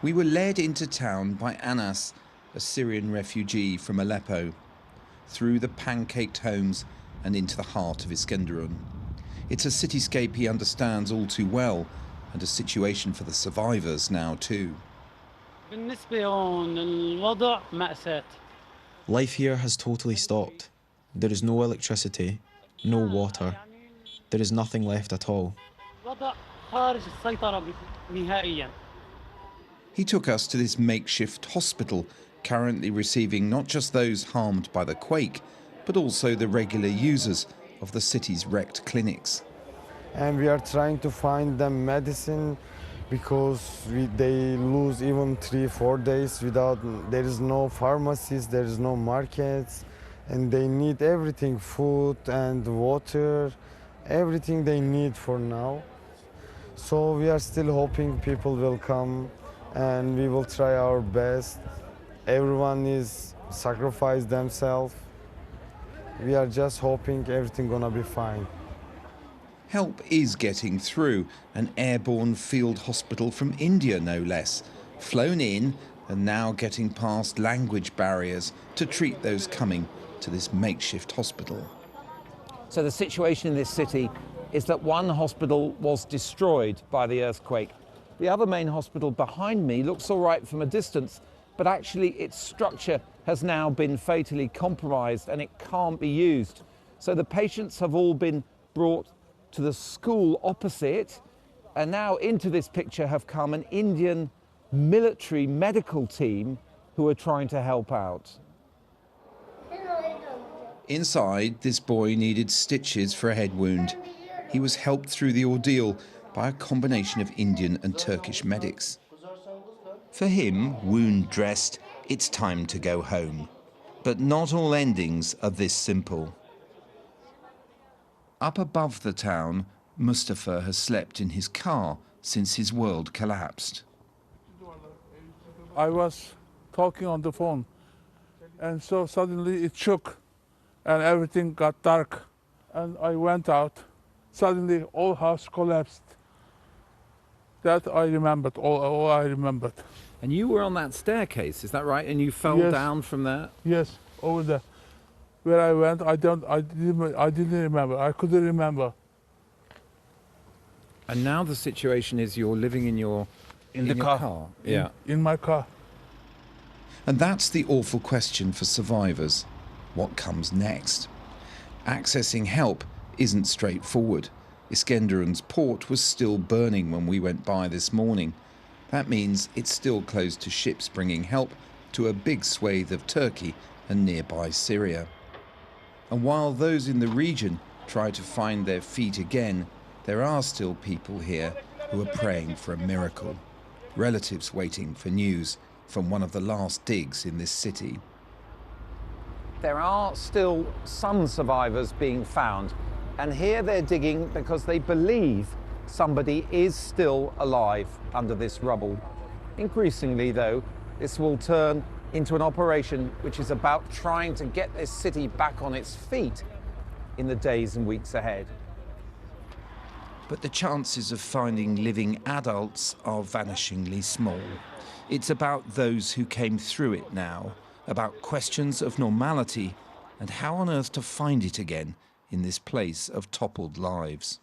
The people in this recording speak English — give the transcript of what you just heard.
We were led into town by Anas, a Syrian refugee from Aleppo, through the pancaked homes and into the heart of Iskenderun. It's a cityscape he understands all too well, and a situation for the survivors now too. Life here has totally stopped. There is no electricity, no water. There is nothing left at all. He took us to this makeshift hospital, currently receiving not just those harmed by the quake, but also the regular users of the city's wrecked clinics. And we are trying to find them medicine because they lose even 3-4 days without, there is no pharmacies, there is no markets, and they need everything, food and water, everything they need for now. So we are still hoping people will come and we will try our best. Everyone is sacrificed themselves. We are just hoping everything gonna be fine. Help is getting through, an airborne field hospital from India no less, flown in and now getting past language barriers to treat those coming to this makeshift hospital. So the situation in this city is that one hospital was destroyed by the earthquake. The other main hospital behind me looks all right from a distance, but actually its structure has now been fatally compromised and it can't be used. So the patients have all been brought to the school opposite, and now into this picture have come an Indian military medical team who are trying to help out. Inside, this boy needed stitches for a head wound. He was helped through the ordeal by a combination of Indian and Turkish medics. For him, wound dressed, it's time to go home. But not all endings are this simple. Up above the town, Mustafa has slept in his car since his world collapsed. I was talking on the phone, and so suddenly it shook, and everything got dark, and I went out. Suddenly, all house collapsed. That I remembered, all I remembered. And you were on that staircase, is that right? And you fell down from there? Yes, over there. Where I went, I didn't remember. I couldn't remember. And now the situation is you're living in your car. Yeah. In my car. And that's the awful question for survivors. What comes next? Accessing help isn't straightforward. Iskenderun's port was still burning when we went by this morning. That means it's still closed to ships bringing help to a big swathe of Turkey and nearby Syria. And while those in the region try to find their feet again, there are still people here who are praying for a miracle. Relatives waiting for news from one of the last digs in this city. There are still some survivors being found, and here they're digging because they believe somebody is still alive under this rubble. Increasingly, though, this will turn into an operation which is about trying to get this city back on its feet in the days and weeks ahead. But the chances of finding living adults are vanishingly small. It's about those who came through it now, about questions of normality and how on earth to find it again in this place of toppled lives.